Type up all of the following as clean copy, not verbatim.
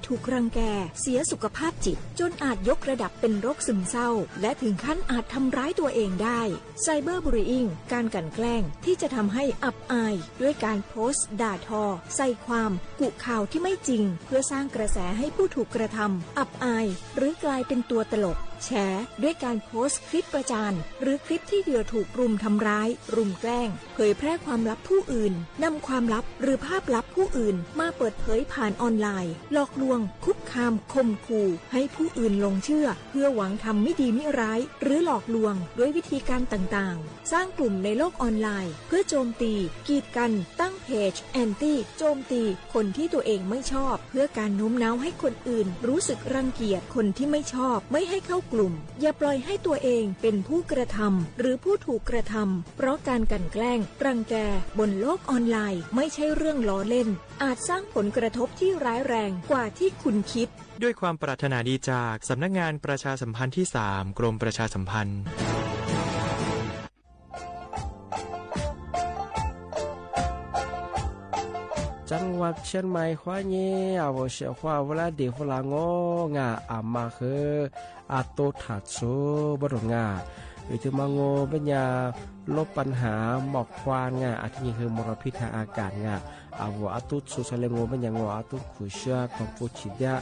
ถูกรังแกเสียสุขภาพจิตจนอาจยกระดับเป็นโรคซึมเศร้าและถึงขั้นอาจทำร้ายตัวเองได้ไซเบอร์บูลลี่การกลั่นแกล้งที่จะทำให้อับอายด้วยการโพสต์ด่าทอใส่ความกุข่าวที่ไม่จริงเพื่อสร้างกระแสให้ผู้ถูกกระทำอับอายหรือกลายเป็นตัวตลกแฉด้วยการโพสต์คลิปประจานหรือคลิปที่เหยื่อถูกรุมทำร้ายรุมแกล้งเผยแพร่ความลับผู้อื่นนำความลับหรือภาพลับผู้อื่นมาเปิดเผยผ่านออนไลน์หลอกลวงคุกคามข่มขู่ให้ผู้อื่นหลงเชื่อเพื่อหวังทำไม่ดีไม่ร้ายหรือหลอกลวงด้วยวิธีการต่างๆสร้างกลุ่มในโลกออนไลน์เพื่อโจมตีกีดกันตั้งเพจแอนตี้โจมตีคนที่ตัวเองไม่ชอบเพื่อการโน้มน้าวให้คนอื่นรู้สึกรังเกียจคนที่ไม่ชอบไม่ให้เข้ากลุ่มอย่าปล่อยให้ตัวเองเป็นผู้กระทำหรือผู้ถูกกระทำเพราะการกลั่นแกล้งรังแกบนโลกออนไลน์ไม่ใช่เรื่องล้อเล่นอาจสร้างผลกระทบที่ร้ายแรงกว่าที่คุณคิดด้วยความปรารถนาดีจากสำนักงานประชาสัมพันธ์ที่ 3 กรมประชาสัมพันธ์จังหวัดเชียงใหม่ขวาเย่อาวเสียขวาเวลาเด็กฝรั่งงาอามาคืออาโตถัดซูบดงาวิธีมังโงเป็นยาลบปัญหาหมอกควันงาอาทินี้คือมลพิษทางอากาศงาอาวอาตุสุสเลงโงเป็นยางอาตุขุเชียคอมฟูชิดะ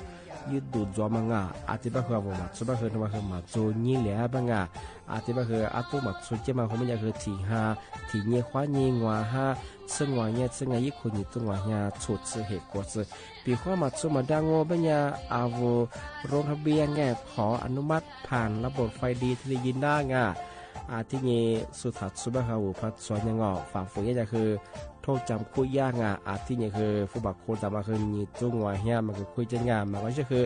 ยืดดูดจอมังงาอาทิบะคือว่ามัดสุบะคือมาคือมัดโจนี่แหละบังงาอาทิบะคืออาตุมัดสุเจมาคือมันยาคือที่หาที่เงี้ยขวาเงี้ยงัวหาซึ่งว่าเนี่ยซึ่งไอ้คนอยู่ตรงว่าเนี่ยชุดเสือเหตุกว่าเสือปีข้อมัดสุมาดังโง่เป็นยาอาวโรงทะเบียนไงขออนุมัติผ่านระบบไฟดีที่ได้ยินได้งาที่นี้สุดท้ายสุบะคือพัดสวนยังงอฝ่าฝืนเนี่ยจะคือโทษจำคุยยากงาที่นี้คือผู้บักโคจะมาคือนี่จุงว่าเนี่ยมันคือคุยจะงามันก็จะคือ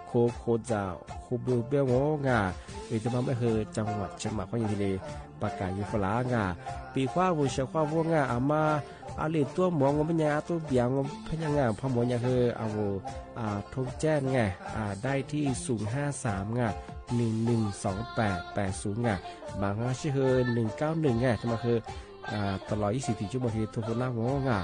โคจะคูบิวเบลโง่งาหรือจะมาไม่คือจังหวัดเชียงใหม่ข้อยินดีประกาศยุฟลางาปีข้าวเชียข้าวงาอามาอาลีตัวหมองเป็นยาตัวเบียงพยังงาพมองยังคือเอาทุกแจ้งไงได้ที่053งา112880งาบางชื่อคือ191ไงจะมาคือตลอด24ชั่วโมงที่ทุกคนนั่งงงา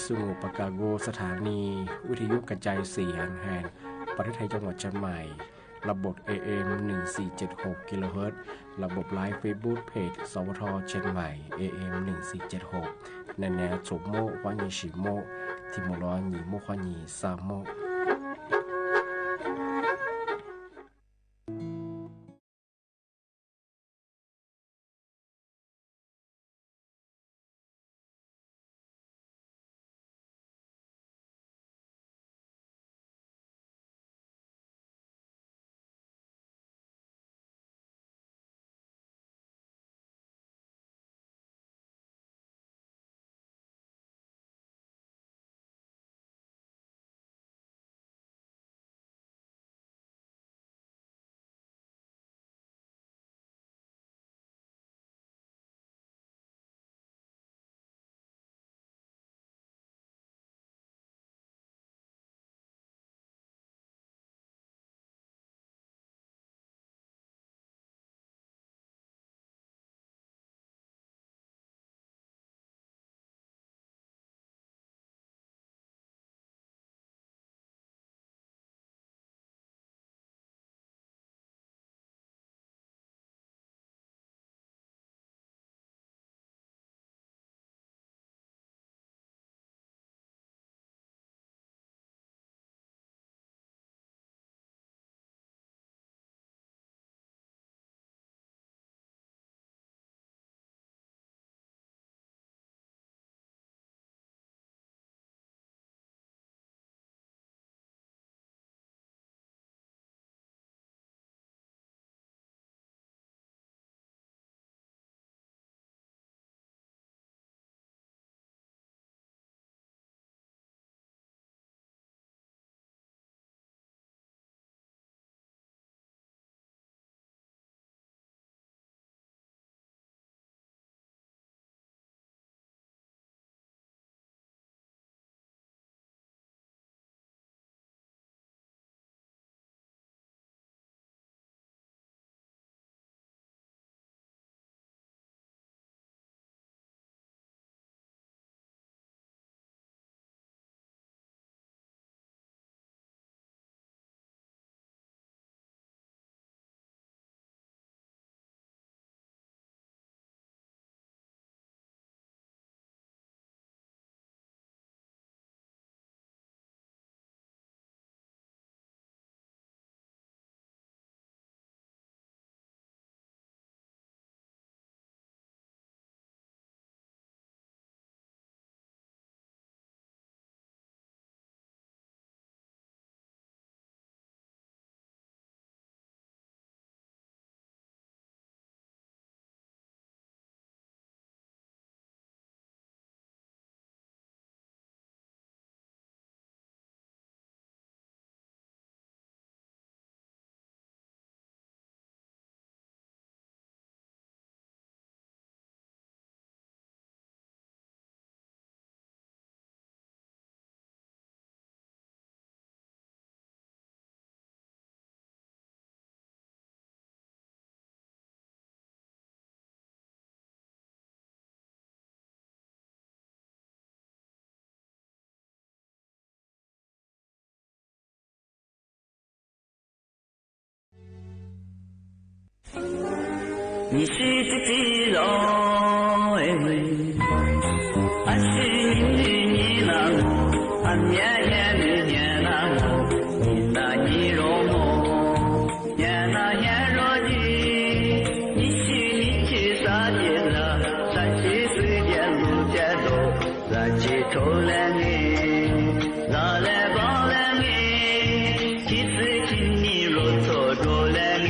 สุงปากาโกสถานีวิทยุกระจายเสียงแห่งประเทศไทยจังหวัดเชียงใหม่ระบบ AM 1476กิโลเฮิรตซ์ระบบไลฟ์เฟซบุ๊กเพจสวทเชียงใหม่ AM 1476แนวโฉมโมควานีชิโมทิมร้อนหนีโมควานีซาโม你是自己老哎喂，俺是你那我，俺年年的年那我，你那你容我，年那年若的，你是你去啥的了？啥去随便路街头，啥去偷来你，哪来帮来你，几次请你若错着来你。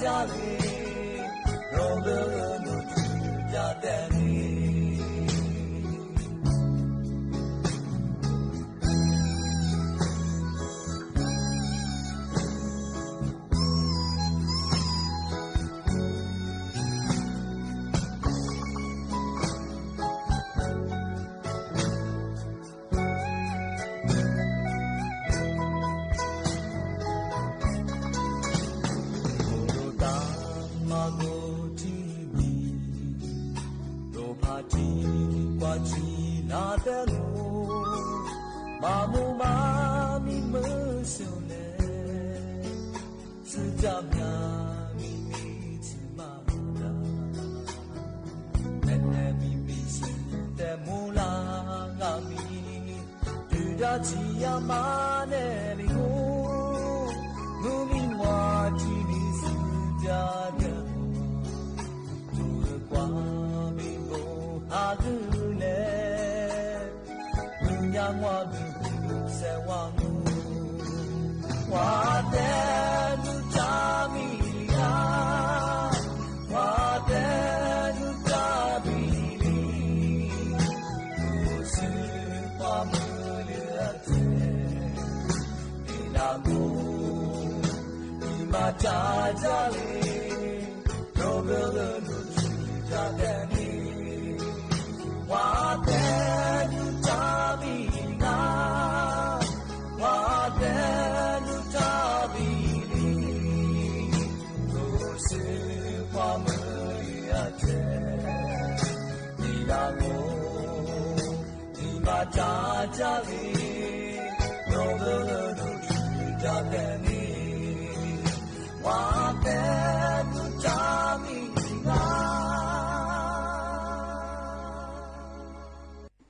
家里，有个人都住家的你。家面咪咪起嘛的，奶奶咪咪是的木拉阿咪，对着起呀嘛那里呼，努力我起你是家的，做瓜咪不阿个嘞，人家我们在往。我的路扎米呀，我的路扎米里，不是花木了子，你那木，你妈扎扎里，有个路去扎的你，我的路扎米呀，我的。花木呀，你让我，你把家家里，有个都去家的你，我的都家里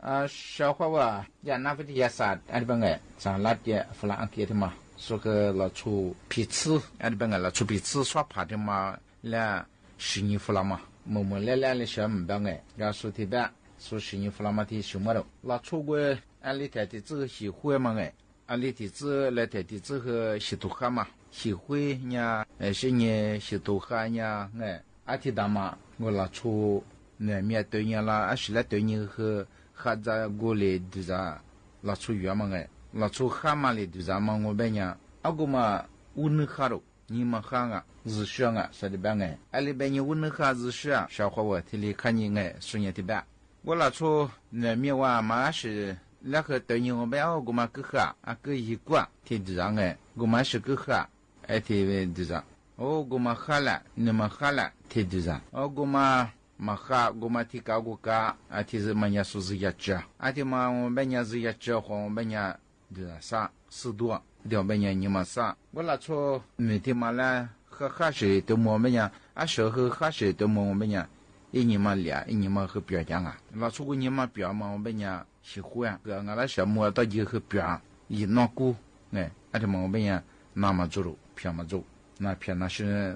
啊。小伙娃，亚纳维亚萨，俺们个上拉点弗拉安给的嘛，说个老出皮子，俺们个老出皮子耍爬的嘛，来。十年弗拉嘛，默默来来的小门班哎，然后说特别说十年弗拉嘛的什么了，那出国俺里台的这个协会嘛哎，俺里的这来台的这个协同哈嘛，协会呢是呢协同哈呢哎，阿提达嘛，我那出那面对呢啦，阿是来对呢和哈在过来对啥，那出远嘛哎，那出哈嘛来对啥嘛我们呢，阿个嘛乌能哈喽。你们看啊，日学啊，说的办哎，俺里边你问那哈日学啊，小伙我提里看你哎，说你的办，我那出那面话嘛是那个对你我们我嘛个哈啊个一个提的上哎，我嘛是个哈哎提的上，我嘛哈了，你们哈了提的上，我嘛哈我嘛提高个个啊提是么呀说是一只，啊提嘛我们呀是一只和我们呀的啥10多。两百年你们啥？我那出每天嘛来喝喝水都我们呀，啊小喝水都我们呀，一年嘛俩，一年嘛喝表讲啊。那出过年嘛表嘛我们呀喜欢啊，个俺那小木到就喝表，一拿锅哎，而且嘛我们呀那么做了，偏嘛做，那偏那是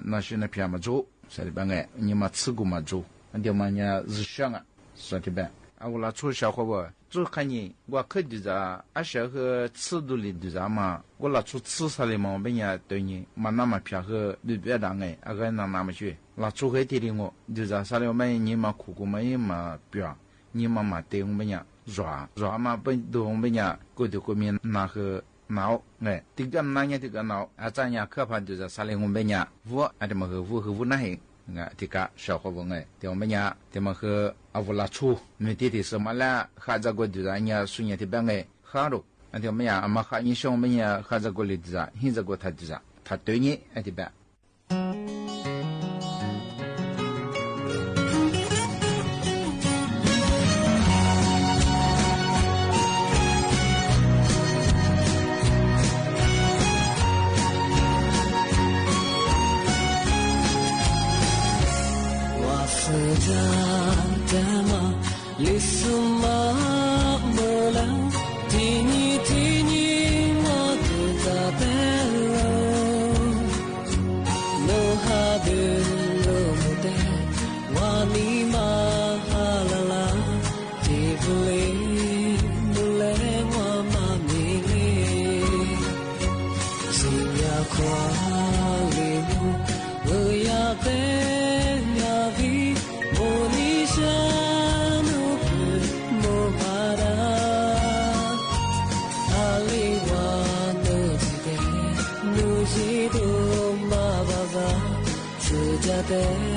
偏嘛做，说的办哎，你嘛吃过嘛做，俺爹嘛呀日想啊，说的办。啊，我那出小伙伴做看你，我可对着，啊小和吃度里对着嘛，我那出吃啥的嘛，我们也对你，嘛那么偏和你别当哎，啊个那么去，那出黑天的我，对着啥的我们你嘛苦过嘛也嘛表，你嘛对我们呀软嘛本都我们呀，过的后面那个脑哎，这个那样这个脑，啊咱呀可怕对着啥的我们呀，我啊这么和我那嘿。啊，这个小伙伴哎，对我们呀，对么和阿乌拉出，没弟弟什么啦，哈在过的人家孙伢的班哎，哈喽，啊对我们呀，阿妈哈你说我们呀，哈在过的人，现在过他的人，他对你哎对吧？Day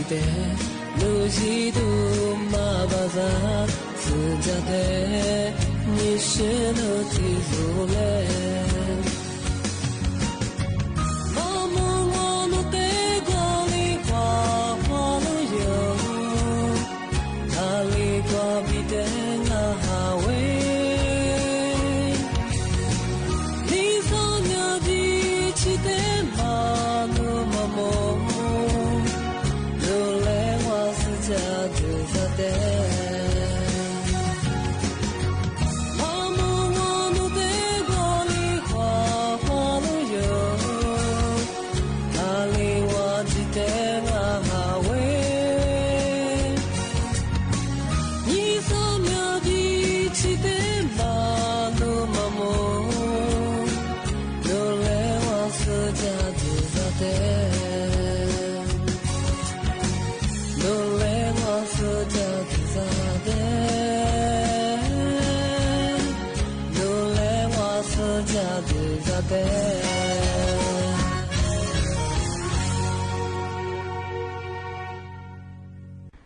て路地とまばざすじゃて西の地図れ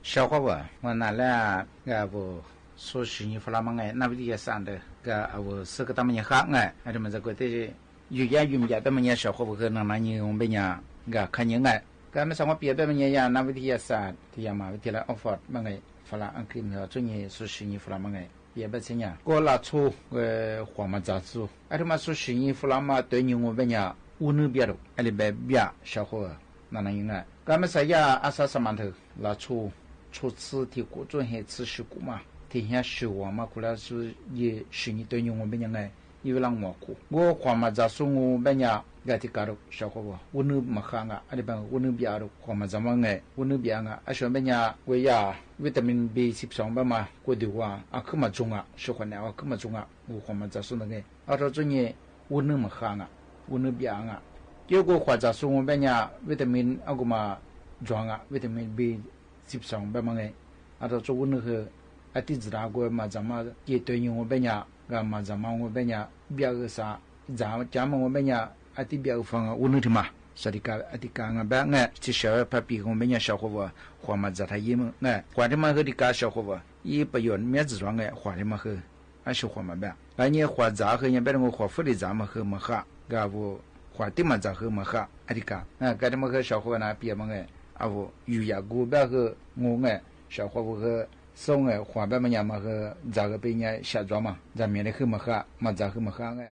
小伙伴，我拿来不说是你弗拉蒙哎，那不也上的我是个他们也好哎，还是么这个的语言他们也小伙伴和那你我们呀看你哎，们上我别的们也那不也上，的呀嘛的来 offer 么哎，弗拉安给那专业说是你弗拉蒙哎。也不怎样，我拿出黄马杂志，他们说是你弗拉嘛对你我们呀，我那边的，里边小伙那应该，咱们说呀，23码头拿出次的各种还吃食股嘛，天下食物嘛，过来是也是你对你我们人哎，因为让我过，我黄马杂志我们呀。个的搞小伙伴，我那么看啊，里边我那边的黄马怎么哎，我那边啊，上边呀，我呀，维他命 B12吧嘛，过的话可么重啊，喜欢呢可么重啊，我黄马杂志那个，到这呢，我那么看啊，我那边啊，结果或者说我边呀，维他命个嘛重啊，维他命 B12吧嘛哎，到这我那个地质那个嘛怎么也对应我边呀，嘛怎么我边呀，别个啥，咱们我边呀。ati biar fanga unu tema sadika atika nga ba nga ti sha pa pi ko menya sha ko wa hwa ma za ta yi ma nga hwa de ma he di ka sha ko wa yi pa yon me zi zwa nga hwa de ma he a shi hwa ma ba a ni hwa za he nya ba ngo hwa fu de za ma he ma kha ga bu hwa de ma za he ma kha adika ga de ma he sha ko na pi ma nga a bu yu ya gu ba he ngo nga sha ko bu he so nga hwa ba ma nya ma he za ge pe nya sha zwa ma za me de he ma kha ma za he ma kha nga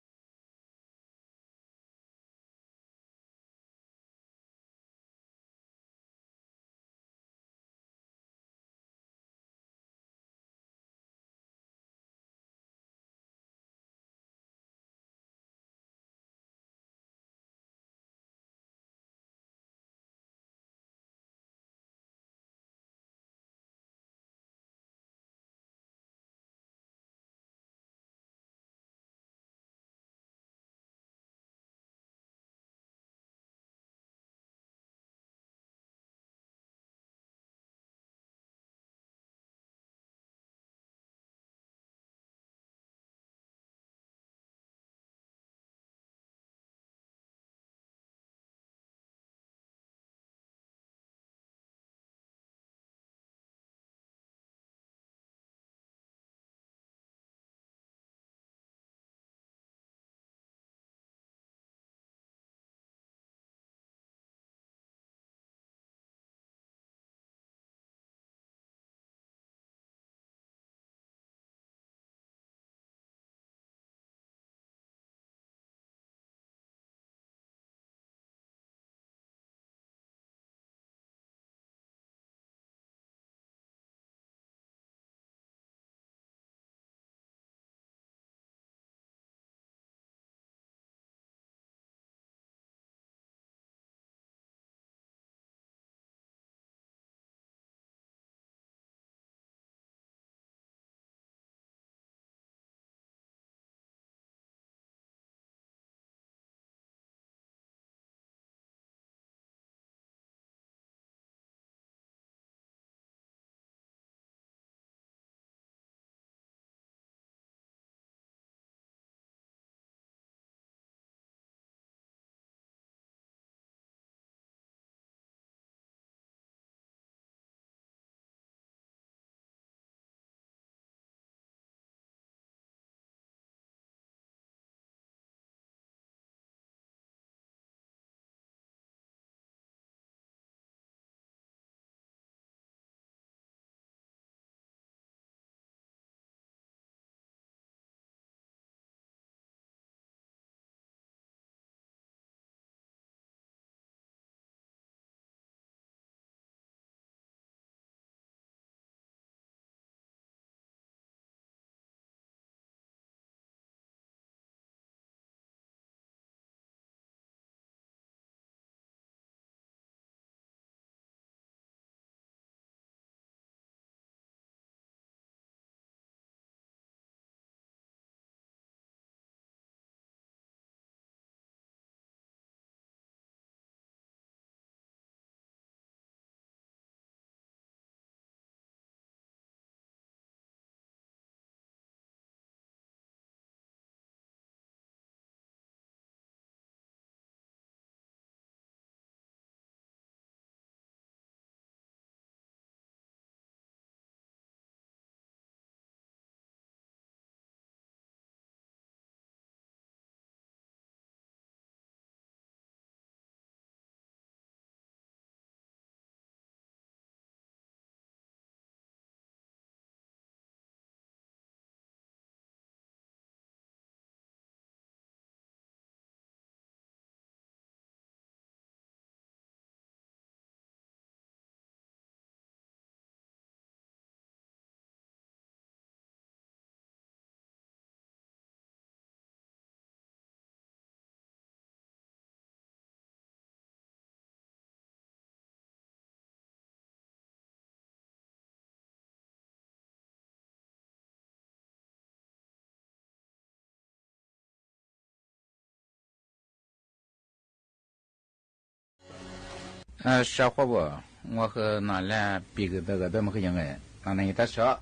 小伙我我和那俩别个这个怎么个样哎，那那一大小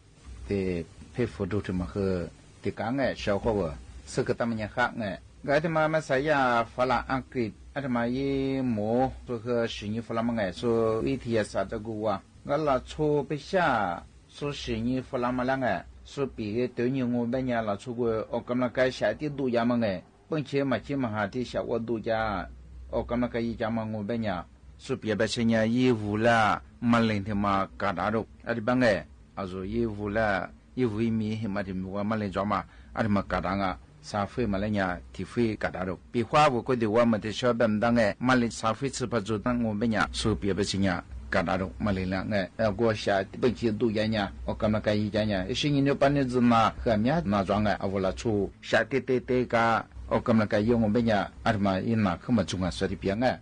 的配辅助这么和的刚哎，小伙我是个他们也好哎，我的妈妈啥呀发了安给，我的妈一摸说和十年发了么哎，说一天啥这个哇，我老出不下，说十年发了么两哎，说别个对你我们家老出过，我刚那个下的度假么哎，本钱嘛起码还得下我度假，我刚那个一家嘛我们家。说别把些年义务了，马林他妈搞大肉，阿里帮哎，说义务了，义务一米嘛的我马林做嘛，阿里嘛搞大啊，xã会嘛来呀，体会搞大肉，比花我觉得我们的小本当哎，马林xã会吃不住，当我们呀，说别把些年搞大肉，马林两哎，我下本期度假呢，我刚那个一家呢，是人家把那子嘛和面那装哎，我了出下对个，我刚那个用我们呀，阿里嘛一拿去嘛中啊，说的别哎。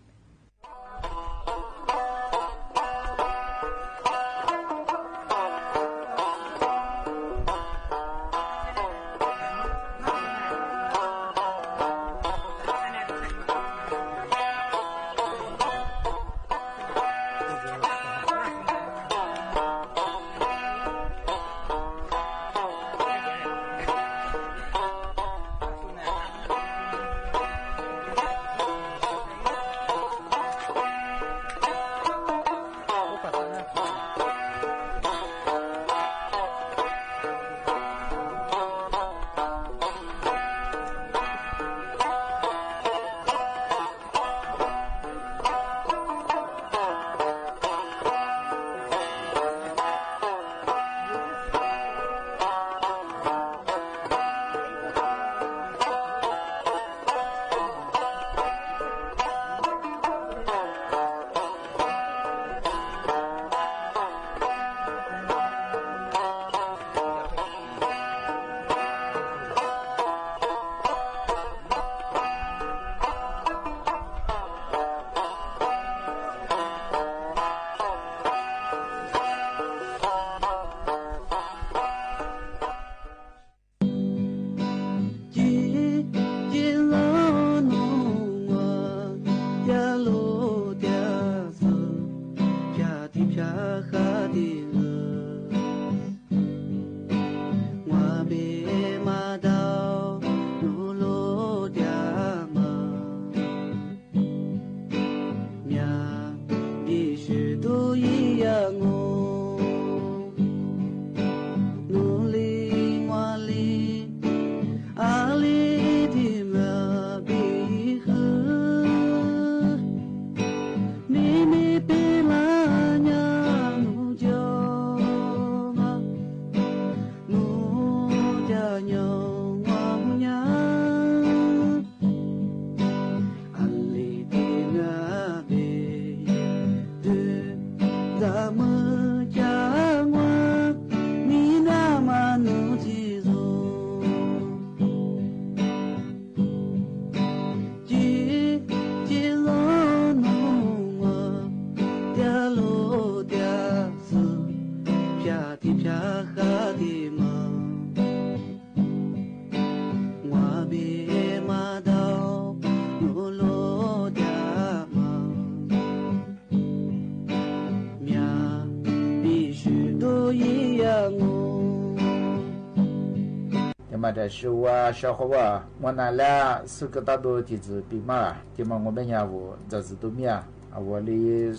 嘛的是我小伙我，我那俩是个大多弟子比嘛，就嘛我们家我这是都面啊，我哩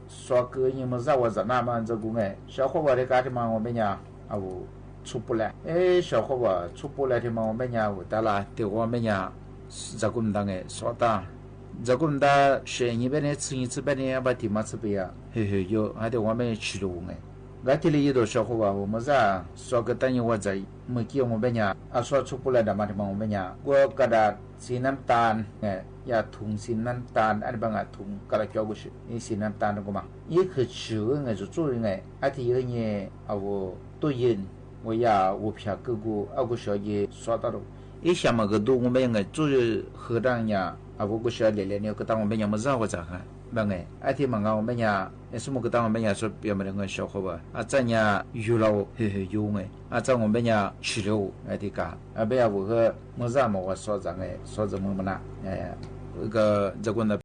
说个你们让我在那嘛这个哎，小伙我的家的嘛我们家啊我出不来，哎小伙我出不来的嘛我们家我得了，对我们家这个么当哎说的，这个么当学一边的吃一次边的把地嘛吃不呀，嘿嘿有还得我们吃了哎。我这里有多小伙吧，我们在说个等于我在没给我们家，说出不来的嘛，我们家，我给他สีน้ำตาลอย่าถุงสีน้ำตาลอะไรบางอ่ะถุงก็เลยจ่อกุศนี่สีน้ำตาลก็มายี่คือชื่อไงจะจู่ยังไงอาทิตย์นี้เอาตัวเย็น我要我票哥哥，我小爷说到了，一想嘛个多我们个就是河南呀，我个小爷爷呢个当我们要么让我咋看？bang ai thì mà ngao mấy nhà số một cái tao mấy nhà số bây giờ người sau khâu à cha nhà yêu lâu yêu ngay à cha ngồi mấy nhà chỉ lâu ai thì cả à bây giờ vừa mới ra mà tôi so rằng này so rằng mà na cái cái quân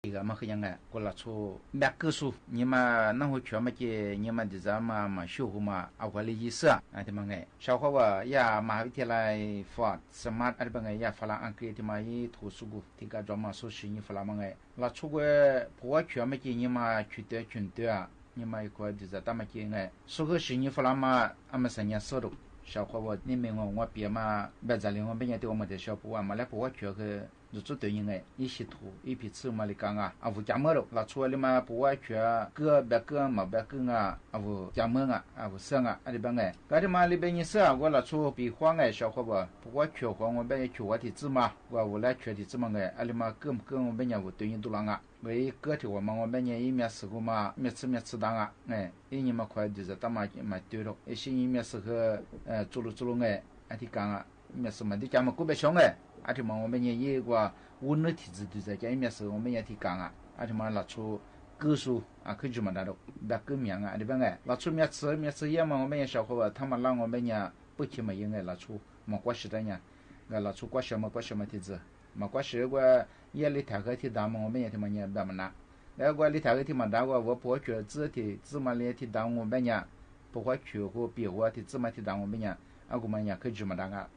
一个嘛，ยังไงก็ละชูแบกกสูนี่มานั่งหัวเขียวมาเจนี่มาดิจามาชูหัวมาเอาไว้เลยยี่สิบอะไรบางไงชาวเขาว่ายามหาวิทยาลัยฟอร์ดสมาร์ทอะไรบางไงยาฝรั่งอังกฤษที่มายี่ถูสุกุที่การจอมาสู้ชินี่ฝรั่งบางไงละชูก็ผัวเขียวมาเจนี่มาชุดเดียวนี่มาอีกคนดิจาตามมาเจไงสู้ก็ชินี่ฝรั่งมาอามาสัญญาสรุปชาวเขาว่านี่มีงว่าเปียมาแบบจะเลี้ยงว่าเป็นยังที่ว่ามาเดี๋ยวชาวผัวมาแล้วผัวเขียวคือ就做对应的，一些图一批次嘛里讲啊，啊，我家么了，拿出来嘛不外缺，个别个嘛别个啊，啊我家么啊，啊我生啊，啊里边个，搿里嘛里边人生啊，我拿出比黄个小伙伴，不外缺黄我边缺我的字嘛，我来缺的字嘛个，啊里嘛跟我边人我对应都啷个，为个体我嘛我边人一面时候嘛，面吃当啊，哎，一年嘛快就是他嘛对了，一些一面时候做了个，啊提讲啊，面时嘛的家嘛个别小个。阿提嘛，我们也有个温热体质，就在家里面时候，我们也提讲啊，阿提嘛拿出果蔬啊，可以就嘛那种白果面啊，对不对？拿出面吃也嘛，我们也小伙伴，他们让我们也不去嘛，应该拿出嘛瓜实的呢，拿出瓜小嘛体质，嘛瓜实个也里太个体大嘛，我们也他妈也白么拿，那个里太个体嘛大个，我不会觉芝麻里体大我们也不会去和比我的芝麻体大我们也，啊我们也可以就嘛那个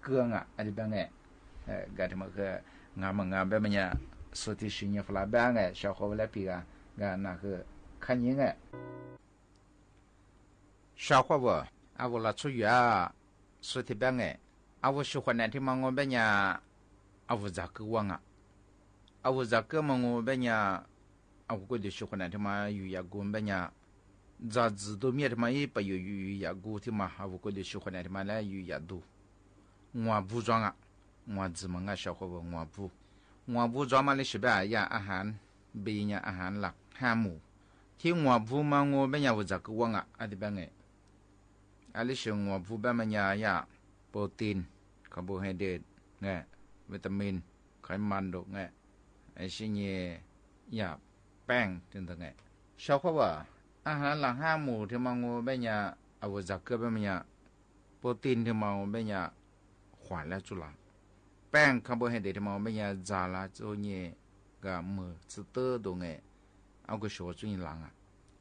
个啊，对不对？gati ma ke ngama be manya soti shinya fla ba nga sha kho la pi ga na ke khanyi nga sha kho ba a wo la chu ya soti ba nga a wo shi khona ti ma ngo be nya a wo za ke wa nga a wo za ke ma ngo be nya a wo ko de shi khona ti ma yu ya go be nya za zi do mi ti ma yi pa yu ya go ti ma a wo ko de shi khona ti ma la yu ya do ngwa bu zwa nga我怎么个小伙伴我不专门的是吧呀อาหารเบียอาหารหลัก5หมู่ที่我不มา我เป็นอย่างว่าจะกูว่าอะที่เป็นไงอันนี้คือ我不เป็นมันอย่างโปรตีนคาร์โบไฮเดรตไงวิตามินไขมันดอกไงไอ้สิ่งนี้อย่างแป้งถึงไง小伙伴อาหารหลัก5หมู่ที่มา我เป็นอย่างว่าจะกูเป็นอย่างโปรตีนที่มา我เป็นอย่างขวานและจุฬาแป้งคาร์โบไฮเดรตมาไม่ยาจาละตัวเนี่ยก็มือสเตอร์ตรงเนี่ยเอาก็ชัวร์จุนหลังอ่ะ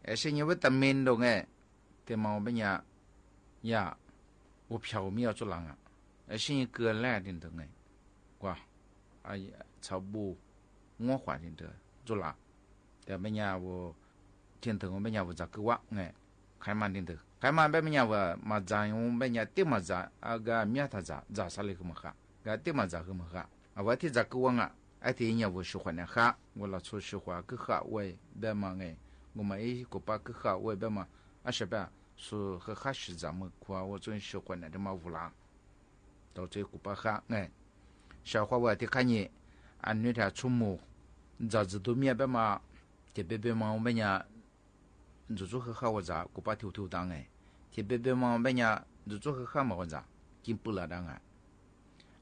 ไอ้สิ่งวิตามินตรงเนี่ยแต่มาไม่ยา我票没有做人啊，ไอ้สิ่งเกลือแร่ถึงตรงเนี่ยกว่าไอ้ชาวบูงัวขวานถึงเถอะ做人แต่ไม่ยาว่าถึง我ไม่ยาว่าจะกว่าเนี่ยไขมันถึงเถอะไขมันไม่ยาว่ามาจางไม่ยาเต็มมาจางอาก็มีอะไรจะสลิกมาค่ะก็เต็มมาจากมาค่ะเอาไว้ที่จะกว่าไอ้ที่เนี่ยว่าสุขเนี่ยค่ะว่าเราช่วยสุขก็ค่ะไว้แบบมาไง我们一个把个好外边嘛，而且吧，说和哈是咱们夸我真喜欢那的嘛乌拉，到这个把哈哎，小伙我的看你，俺那条出门，早知道面边嘛，这边嘛我们呀，就和哈我咋，个把头当哎，这边嘛我们呀，就和哈嘛我咋，进不了当哎，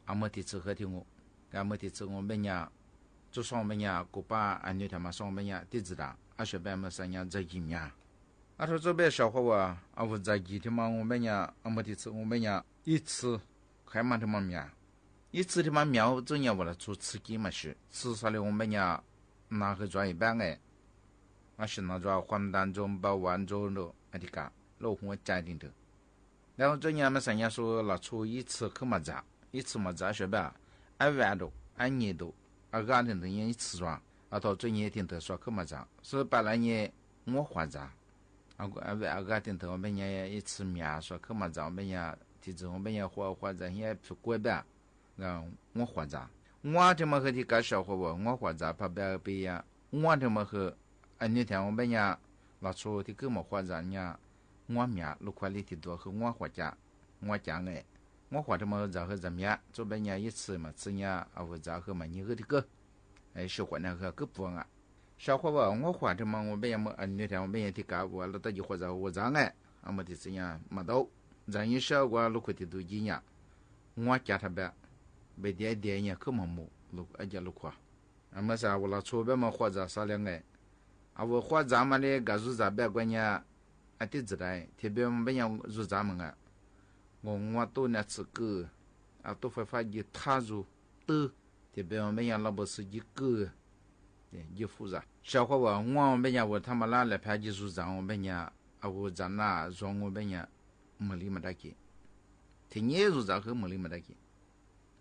俺们的吃和听我，俺们的吃我们呀，就说我们呀，个把俺那条嘛说我们呀，地址的。阿说白么三样在一面，阿说这边小伙我阿我在一天嘛，我们呀阿么的次我们呀一次还蛮他妈面，一次他妈面真要为了做刺激嘛是，至少的我们呀拿个转一半哎，阿是那转黄单中包完中的阿的个老红家庭的，然后这样么三样说拿出一次去嘛咋，一次嘛咋说白，按万多按年多，阿个人的一次转。啊，到这年听得说可么长，所以本来呢我花长，啊个听得我们也一次面说可么长，我们也提子我们也花长也不过半，啊我花长，我这么和的个小伙伴我花长怕别呀，我这么和那天我们也拿出的个么花长呀，我面路块里的多和我花家，我讲哎，我花这么长和怎么样，这边也一次嘛，次呀啊我长和嘛你和的个。哎，喜欢那个不啊？小伙伴，我换的嘛，我们也没那天我们也提干过，老大就或者我让哎，俺们的这样没到，咱一小个路块的都一样，我家他别，别点也可么木路一家路块，俺们啥我老出边嘛或者啥两个，啊我或咱们的个入咱别关键，啊地址来，特别我们要入咱们啊，我都那次个，啊都会发现他入的。这边我们养老婆是一个，也复杂。小伙我们家我他妈拉来拍技术上我们家我在那说我们家没理没得给，听你说咋和没理没得给，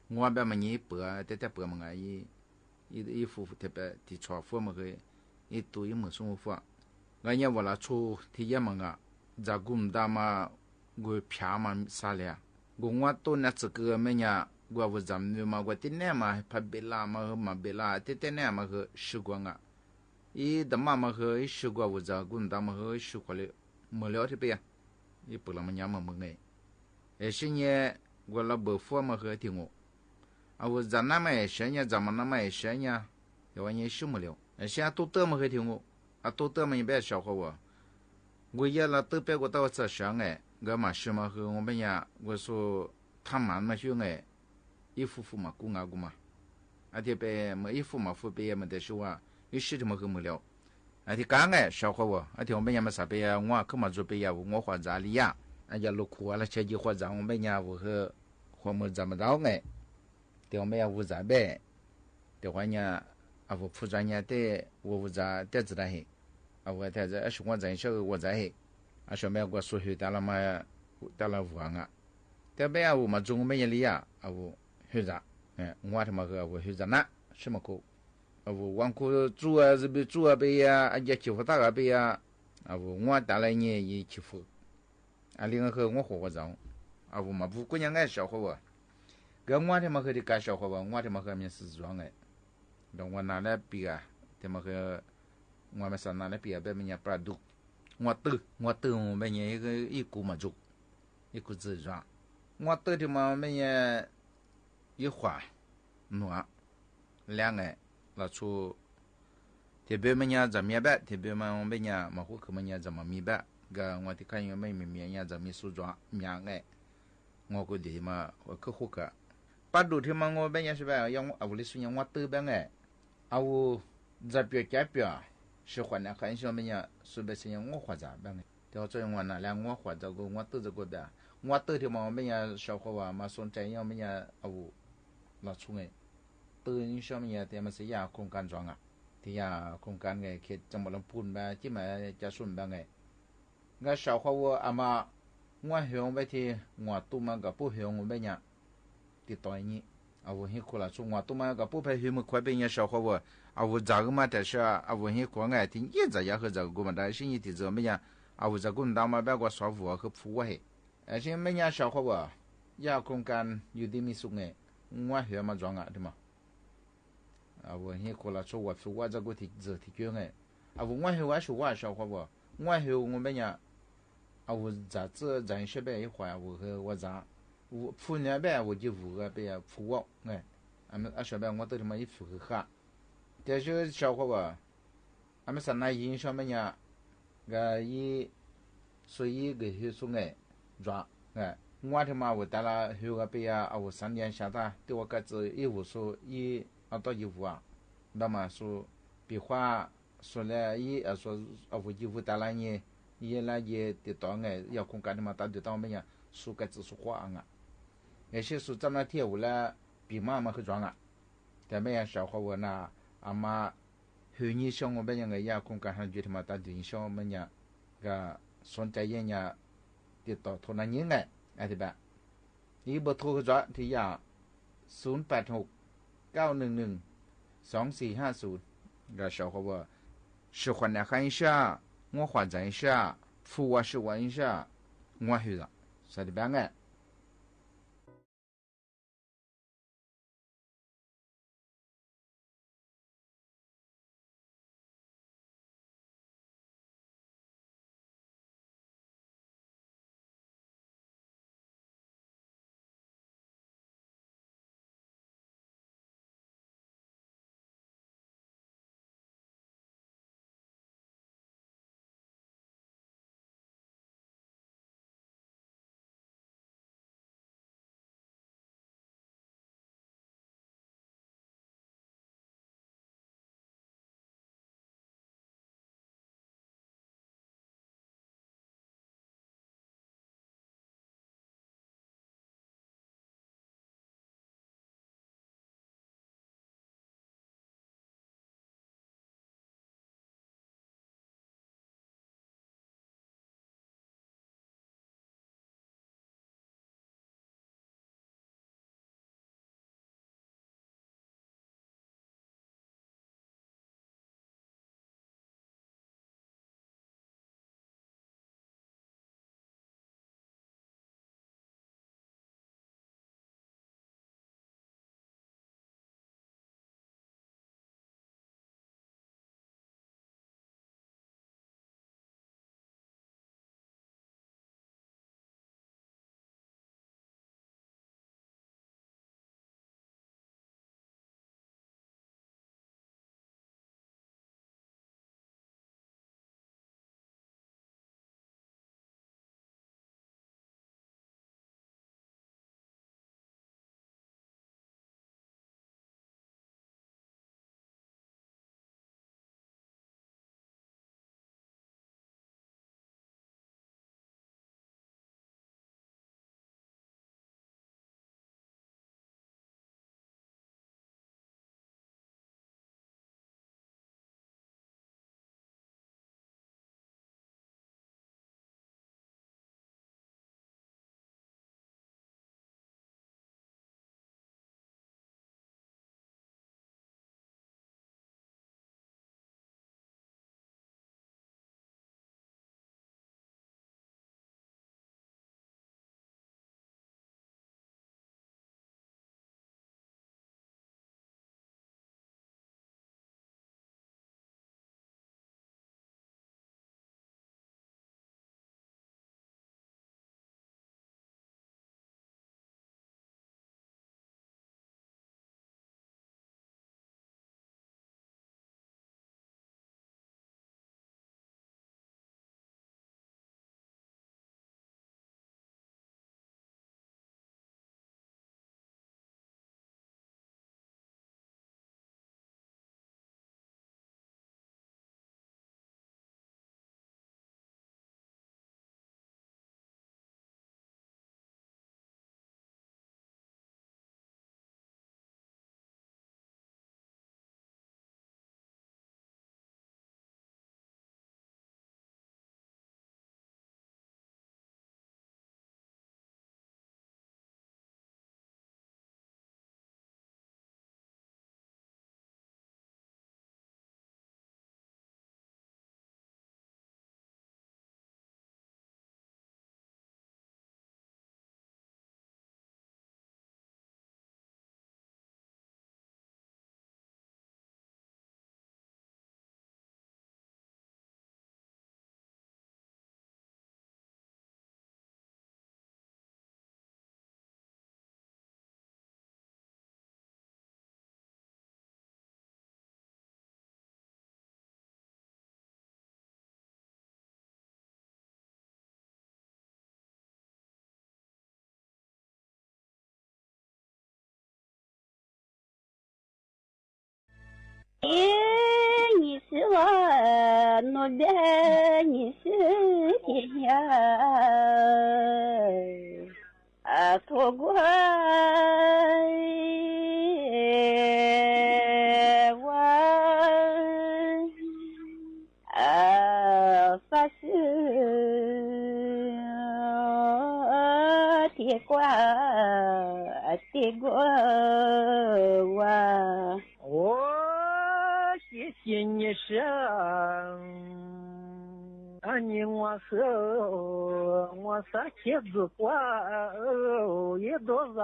我们嘛你不在不嘛一夫妇特别的超夫嘛个一多一没生活，我也我拉出体验嘛在古大嘛我票嘛啥了，我多那这个么呀。我咱们嘛，我今年嘛，拍贝拉嘛贝拉，今年嘛和时光啊，一的妈妈和时光我在滚他们和时光里没聊的呗呀，也不那么娘嘛么哎，现在我老伯父嘛和听我，我在那么现在咱们那么现在，要完也什么了，现在都得嘛和听我，都得嘛也别笑话我也了都别个到这上我嘛是嘛和我们呀，我说他妈嘛就一夫妇嘛，姑嘛，这边没一夫嘛，夫边没得说啊，有事情么和没了，这刚小伙这我们家嘛啥边呀，我可嘛做边呀，我花咋里呀，家路苦了，前几花咋我们家我和花么怎么着对我们家我咋呗，对话呢，我负责呢对我咋得知道嘿，我在这是我在小我在嘿，小妹我说去到了嘛，到了五啊，对边呀我嘛中我们家里呀，我。学长，我他妈个我学长那什么个？我往过住啊，这边住啊呗呀，人家欺负大个呗呀，我带来你也欺负，另外和我活着，我嘛不过人爱小伙我，跟我他妈和的干小伙我他妈和面是装让我拿来比啊，他妈和我们上拿来比啊，别人家不都，我们人一股嘛做，一股子装，我的他妈人。一花暖两那出特别么呀怎么办特别嘛我们呀嘛户口么呀怎么明白个我的看有没面呀怎么梳妆面我估计嘛我可户口把头天嘛我们呀是吧要我的孙我都办我这边改变是换了很少么呀是不是我花咋办到这我那两我花这个我都这个的我都天嘛我们呀小伙嘛送这样么呀那出都影响么呀？他们是呀，空间装ที่呀空间去怎么能พูด吧ที่มาจะสุ่นบ้าง我小伙嘛我向ไปที่我ตัวมันกับผู้向ไปเนี่ยติดต่อนี้我很苦了说我ตัวมันกับผู้ไป向มัน快ไปเนี่ย小伙我这个嘛但是我很苦ที่一直也和这个嘛但是你的这么样我这个嘛他们别个说服和服我现在เนี่ย小伙呀空间有点没数我学嘛装对嘛我很苦了说我说我这个体育我学我说我小伙我学我们呀我咋这人学呗一会我和我咋我妇女呗我就五个呗服我说呗我都他妈一服个哈但是小伙俺们上那影响么呀一所以个学说装我他妈我带了学个呗呀我3年下的对我个子一无说到一无那么说比话说了说我一无带了你也来也得到要空干的嘛到得到么呀说个子说话有些说咱那天我了比妈妈去装但么呀小伙我那妈后你想我们人也空干上就他妈到底想我们呀个sonใจเย็น呀ติดต่อโทรนั้นยัง对吧นี่เบอร์โทรก็จะที่ยา086-911-2450个小伙伴是换来看一下我换证一下付我10万一下我去了是的吧你是我我的你是天涯错过我发誓铁挂我谢谢你是你我是铁子挂一多少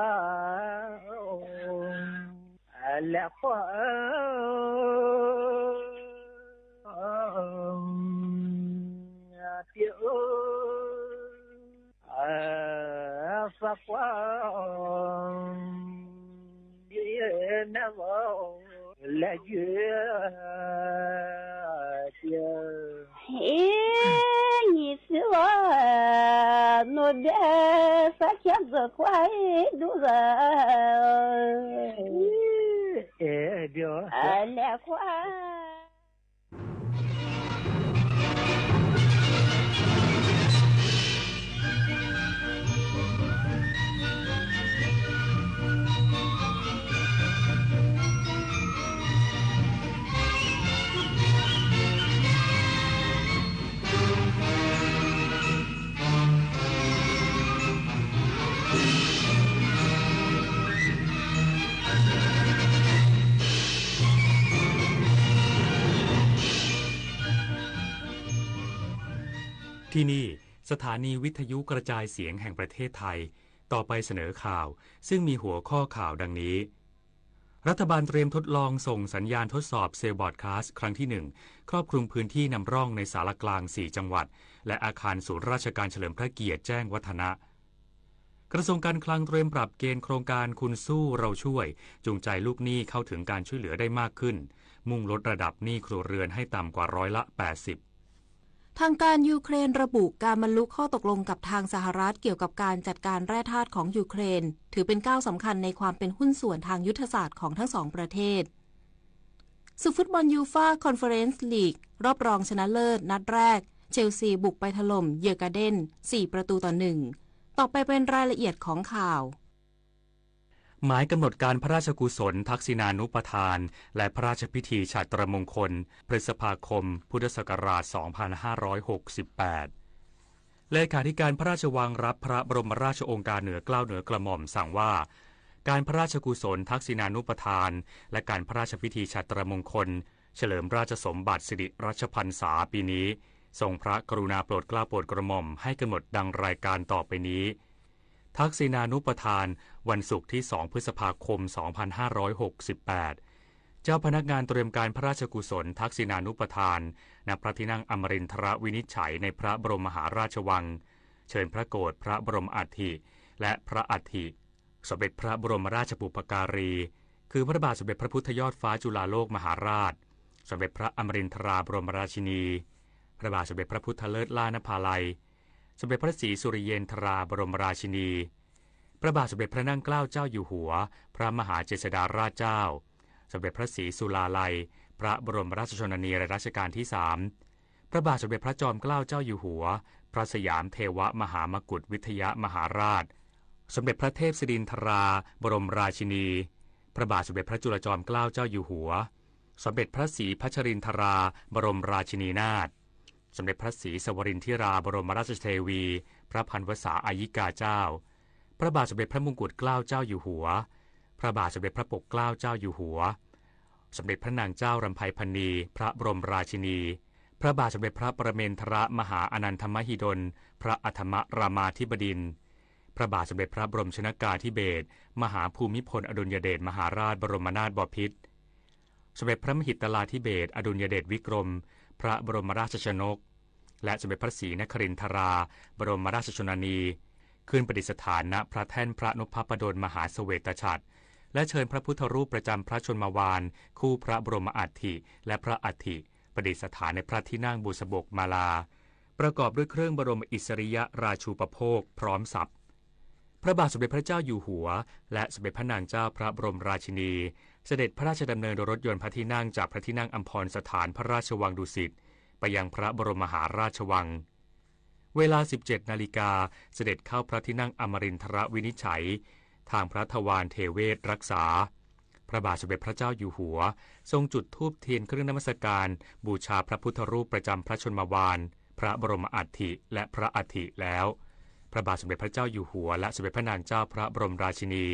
来花丢发光也难忘来觉你是我的发现子快多少来花ที่นี่สถานีวิทยุกระจายเสียงแห่งประเทศไทยต่อไปเสนอข่าวซึ่งมีหัวข้อข่าวดังนี้รัฐบาลเตรียมทดลองส่งสัญญาณทดสอบเซลล์บรอดคาสต์ครั้งที่1ครอบคลุมพื้นที่นำร่องในสารกลาง4จังหวัดและอาคารศูนย์ราชการเฉลิมพระเกียรติแจ้งวัฒนะกระทรวงการคลังเตรียมปรับเกณฑ์โครงการคุณสู้เราช่วยจูงใจลูกหนี้เข้าถึงการช่วยเหลือได้มากขึ้นมุ่งลดระดับหนี้ครัวเรือนให้ต่ำกว่า80%ทางการยูเครนระบุการบรรลุข้อตกลงกับทางสหรัฐเกี่ยวกับการจัดการแร่ธาตุของยูเครนถือเป็นก้าวสำคัญในความเป็นหุ้นส่วนทางยุทธศาสตร์ของทั้งสองประเทศศึกฟุตบอลยูฟ่าคอนเฟอเรนซ์ลีกรอบรองชนะเลิศนัดแรกเชลซีบุกไปถล่มเยอร์การ์เดน4-1ต่อไปเป็นรายละเอียดของข่าวหมายกำหนดการพระราชกุศลทักษิณานุปทานและพระราชพิธีฉัตรมงคลพฤษภาคมพุทธศักราช2568เลขาธิการพระราชวังรับพระบรมราชโองการเหนือเกล้าเหนือกระหม่อมสั่งว่าการพระราชกุศลทักษิณานุปทานและการพระราชพิธีฉัตรมงคลเฉลิมราชสมบัติสิริรัชพรรษาปีนี้ทรงพระกรุณาโปรดเกล้าโปรดกระหม่อมให้กำหนดดังรายการต่อไปนี้ทักษิณานุปทานวันศุกร์ที่2พฤษภาคม2568เจ้าพนักงานเตรียมการพระราชกุศลทักษิณานุปทานณพระที่นั่งอมรินทรวินิจฉัยในพระบรมมหาราชวังเชิญพระโกรธพระบรมอัฐิและพระอัฐิสมเด็จพระบรมราชบุพการีคือพระบาทสมเด็จพระพุทธยอดฟ้าจุฬาโลกมหาราชสมเด็จพระอมรินทราบรมราชินีพระบาทสมเด็จพระพุทธเลิศล่านภาลัยสมเด็จพระศรีสุริเยนทราบรมราชินีพระบาทสมเด็จพระนั่งเกล้าเจ้าอยู่หัวพระมหาเจษฎาราชเจ้าสมเด็จพระศรีสุราลัยพระบรมราชชนนีรัชกาลที่3พระบาทสมเด็จพระจอมเกล้าเจ้าอยู่หัวพระสยามเทวมหามกุฏวิทยมหาราชสมเด็จพระเทพสิรินทราบรมราชินีพระบาทสมเด็จพระจุลจอมเกล้าเจ้าอยู่หัวสมเด็จพระศรีพัชรินทราบรมราชินีนาถสมเด็จพระศรีสวรินทิราบรมราชเทวีพระพันวษาอายิกาเจ้าพระบาทสมเด็จพระมงกุฎเกล้าเจ้าอยู่หัวพระบาทสมเด็จพระปกเกล้าเจ้าอยู่หัวสมเด็จพระนางเจ้ารำไพพรรณีพระบรมราชินีพระบาทสมเด็จพระประเมนทรมหาอนันทมหิดลพระอัฏฐมรามาธิบดินทร์พระบาทสมเด็จพระบรมชนกาธิเบศรมหาภูมิพลอดุลยเดชมหาราชบรมนาถบพิตรสมเด็จพระมหิตลาธิเบศรอดุลยเดชวิกรมพระบรมราชชนกและสมเด็จพระศรีนครินทราบรมราชชนนีขึ้นประดิษฐานณพระแท่นพระนพปดลมหาเสวตฉัตรและเชิญพระพุทธรูปประจำพระชนมวาลคู่พระบรมอัฐิและพระอัฐิประดิษฐานในพระที่นั่งบุษบกมาลาประกอบด้วยเครื่องบรมอิสริยราชูปโภคพร้อมสับ พระบาทสมเด็จพระเจ้าอยู่หัวและสมเด็จพระนางเจ้าพระบรมราชินีเสด็จพระราชดำเนินโดยรถยนต์พระที่นั่งจากพระที่นั่งอัมพรสถานพระราชวังดุสิตไปยังพระบรมมหาราชวังเวลา 17 นาฬิกาเสด็จเข้าพระที่นั่งอมรินทรวินิจฉัยทางพระทวารเทเวศรักษาพระบาทสมเด็จพระเจ้าอยู่หัวทรงจุดธูปเทียนเครื่องนมัสการบูชาพระพุทธรูปประจำพระชนมวาลพระบรมอัฐิและพระอัฐิแล้วพระบาทสมเด็จพระเจ้าอยู่หัวและสมเด็จพระนางเจ้าพระบรมราชินี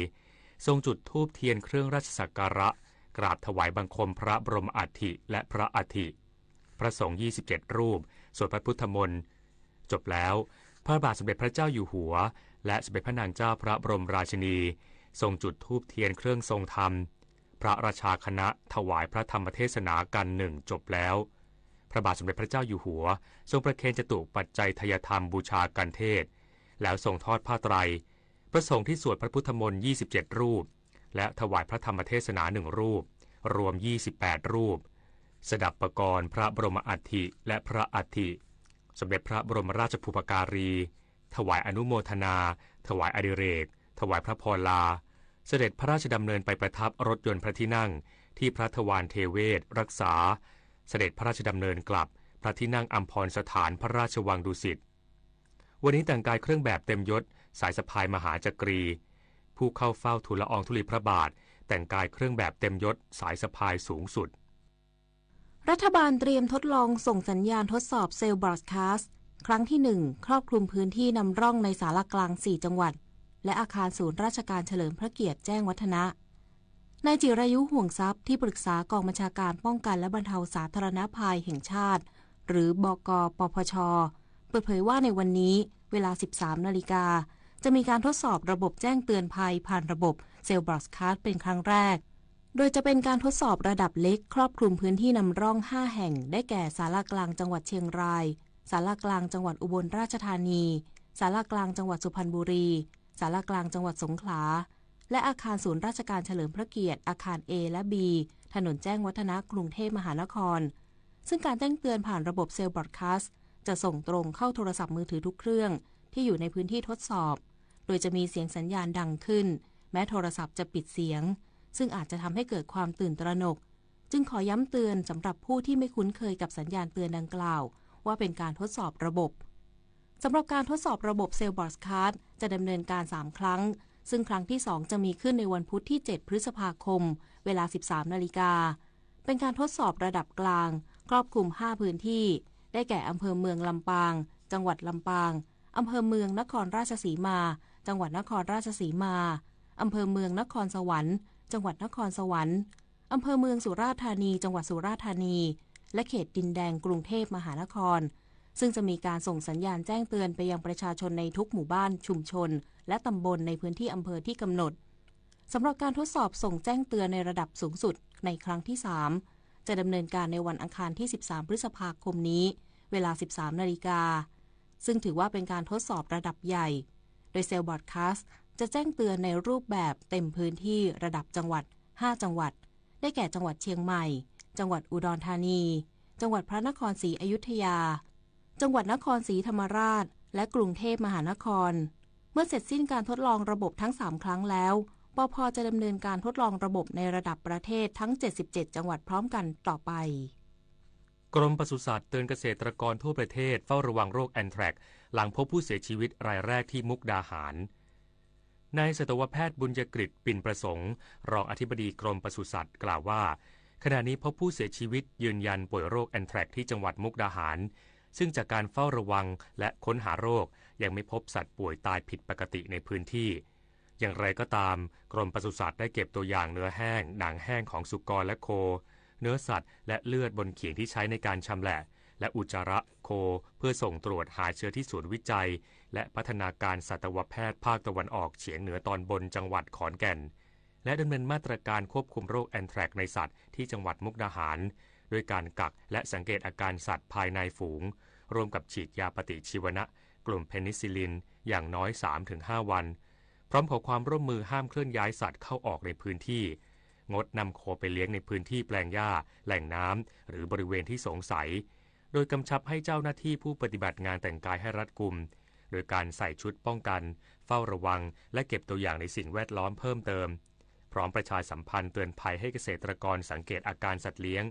ทรงจุดธูปเทียนเครื่องราชสักการะกราบถวายบังคมพระบรมอัฐิและพระอัฐิพระสงฆ์27 รูปสวดพระพุทธมนต์จบแล้วพระบาทสมเด็จพระเจ้าอยู่หัวและสมเด็จพระนางเจ้าพระบรมราชินีทรงจุดธูปเทียนเครื่องทรงธรรมพระราชาคณะถวายพระธรรมเทศนากันหนึ่งจบแล้วพระบาทสมเด็จพระเจ้าอยู่หัวทรงประเคนจตุปัจจัยทยธรรมบูชากันเทศแล้วทรงทอดผ้าไตรพระสงฆ์ที่สวดพระพุทธมนต์27 รูปและถวายพระธรรมเทศนา1 รูปรวม28 รูปสดับปกรณ์พระบรมอัฐิและพระอัฐิสมเด็จพระบรมราชภูปการีถวายอนุโมทนาถวายอดิเรกถวายพระพรลาเสด็จพระราชดำเนินไปประทับรถยนต์พระที่นั่งที่พระทวารเทเวศรักษาเสด็จพระราชดำเนินกลับพระที่นั่งอัมพรสถานพระราชวังดุสิตวันนี้แต่งกายเครื่องแบบเต็มยศสายสะพายมหาจักรีผู้เข้าเฝ้าทูลละอองธุลีพระบาทแต่งกายเครื่องแบบเต็มยศสายสะพายสูงสุดรัฐบาลเตรียมทดลองส่งสัญญาณทดสอบเซลล์บรอดคาสต์ครั้งที่ 1ครอบคลุมพื้นที่นำร่องในศาลากลาง4จังหวัดและอาคารศูนย์ราชการเฉลิมพระเกียรติแจ้งวัฒนะนายจิรายุห่วงทรัพย์ที่ปรึกษากองบัญชาการป้องกันและบรรเทาสาธารณภัยแห่งชาติหรือบก.ปปช.เปิดเผยว่าในวันนี้เวลา 13 นาฬิกาจะมีการทดสอบระบบแจ้งเตือนภัยผ่านระบบเซลล์บรอดคาสต์เป็นครั้งแรกโดยจะเป็นการทดสอบระดับเล็กครอบคลุมพื้นที่นำร่อง5แห่งได้แก่ศาลากลางจังหวัดเชียงรายศาลากลางจังหวัดอุบลราชธานีศาลากลางจังหวัดสุพรรณบุรีศาลากลางจังหวัดสงขลาและอาคารศูนย์ราชการเฉลิมพระเกียรติอาคาร A และ B ถนนแจ้งวัฒนะกรุงเทพมหานครซึ่งการแจ้งเตือนผ่านระบบเซลล์บรอดคาสต์จะส่งตรงเข้าโทรศัพท์มือถือทุกเครื่องที่อยู่ในพื้นที่ทดสอบโดยจะมีเสียงสัญญาณดังขึ้นแม้โทรศัพท์จะปิดเสียงซึ่งอาจจะทำให้เกิดความตื่นตระหนกจึงขอย้ำเตือนสำหรับผู้ที่ไม่คุ้นเคยกับสัญญาณเตือนดังกล่าวว่าเป็นการทดสอบระบบสำหรับการทดสอบระบบเซลล์บรอดคาสต์จะดำเนินการ3ครั้งซึ่งครั้งที่2จะมีขึ้นในวันพุธที่7พฤษภาคมเวลา 13 นาฬิกาเป็นการทดสอบระดับกลางครอบคลุม5พื้นที่ได้แก่อำเภอเมืองลำปางจังหวัดลำปางอำเภอเมืองนครราชสีมาจังหวัดนครราชสีมาอำเภอเมืองนครสวรรค์จังหวัดนครสวรรค์อำเภอเมืองสุราษฎร์ธานีจังหวัดสุราษฎร์ธานีและเขตดินแดงกรุงเทพมหานครซึ่งจะมีการส่งสัญญาณแจ้งเตือนไปยังประชาชนในทุกหมู่บ้านชุมชนและตำบลในพื้นที่อำเภอที่กำหนดสำหรับการทดสอบส่งแจ้งเตือนในระดับสูงสุดในครั้งที่3จะดำเนินการในวันอังคารที่13พฤษภาคมนี้เวลา 13 นาฬิกาซึ่งถือว่าเป็นการทดสอบระดับใหญ่โดยเซลล์บรอดคาสต์จะแจ้งเตือนในรูปแบบเต็มพื้นที่ระดับจังหวัด5จังหวัดได้แก่จังหวัดเชียงใหม่จังหวัดอุดรธานีจังหวัดพระนครศรีอยุธยาจังหวัดนครศรีธรรมราชและกรุงเทพมหานครเมื่อเสร็จสิ้นการทดลองระบบทั้ง3ครั้งแล้วปภ.จะดำเนินการทดลองระบบในระดับประเทศทั้ง77จังหวัดพร้อมกันต่อไปกรมปศุสัตว์เตือนเกษตรกรทั่วประเทศเฝ้าระวังโรคแอนแทรกหลังพบผู้เสียชีวิตรายแรกที่มุกดาหารนายสัตวแพทย์บุญยกฤษปิ่นประสงค์รองอธิบดีกรมปศุสัตว์กล่าวว่าขณะนี้พบผู้เสียชีวิตยืนยันป่วยโรคแอนแทรกที่จังหวัดมุกดาหารซึ่งจากการเฝ้าระวังและค้นหาโรคยังไม่พบสัตว์ป่วยตายผิดปกติในพื้นที่อย่างไรก็ตามกรมปศุสัตว์ได้เก็บตัวอย่างเนื้อแห้งหนังแห้งของสุกรและโคเนื้อสัตว์และเลือดบนเขียงที่ใช้ในการชำแหละและอุจจาระโคเพื่อส่งตรวจหาเชื้อที่ศูนย์วิจัยและพัฒนาการสัตวแพทย์ภาคตะวันออกเฉียงเหนือตอนบนจังหวัดขอนแก่นและดำเนินมาตรการควบคุมโรคแอนแทรกในสัตว์ที่จังหวัดมุกดาหารด้วยการกักและสังเกตอาการสัตว์ภายในฝูงรวมกับฉีดยาปฏิชีวนะกลุ่มเพนิซิลลินอย่างน้อย 3-5 วันพร้อมขอความร่วมมือห้ามเคลื่อนย้ายสัตว์เข้าออกในพื้นที่งดนำโคไปเลี้ยงในพื้นที่แปลงหญ้าแหล่งน้ำหรือบริเวณที่สงสัยโดยกำชับให้เจ้าหน้าที่ผู้ปฏิบัติงานแต่งกายให้รัดกุม โดยการใส่ชุดป้องกันเฝ้าระวังและเก็บตัวอย่างในสิ่งแวดล้อมเพิ่มเติมพร้อมประชาสัมพันธ์เตือนภัยให้เกษตรกรสังเกตอาการสัตว์เลี้ยง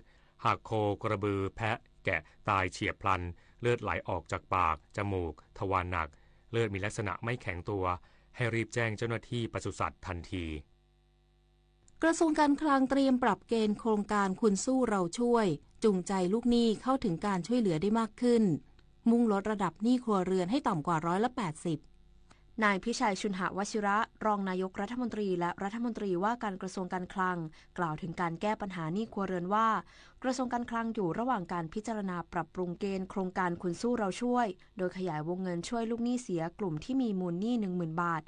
หากโคกระบือแพะแกะตายเฉียบพลันเลือดไหลออกจากปากจมูกทวารหนักเลือดมีลักษณะไม่แข็งตัวให้รีบแจ้งเจ้าหน้าที่ปศุสัตว์ทันทีกระทรวงการคลังเตรียมปรับเกณฑ์โครงการคุณสู้เราช่วยจูงใจลูกหนี้เข้าถึงการช่วยเหลือได้มากขึ้นมุ่งลดระดับหนี้ครัวเรือนให้ต่ำกว่า80%นายพิชัยชุนหวชิระรองนายกรัฐมนตรีและรัฐมนตรีว่าการกระทรวงการคลังกล่าวถึงการแก้ปัญหาหนี้ครัวเรือนว่ากระทรวงการคลังอยู่ระหว่างการพิจารณาปรับปรุงเกณฑ์โครงการคุณสู้เราช่วยโดยขยายวงเงินช่วยลูกหนี้เสียกลุ่มที่มีมูลหนี้ 10,000 บาท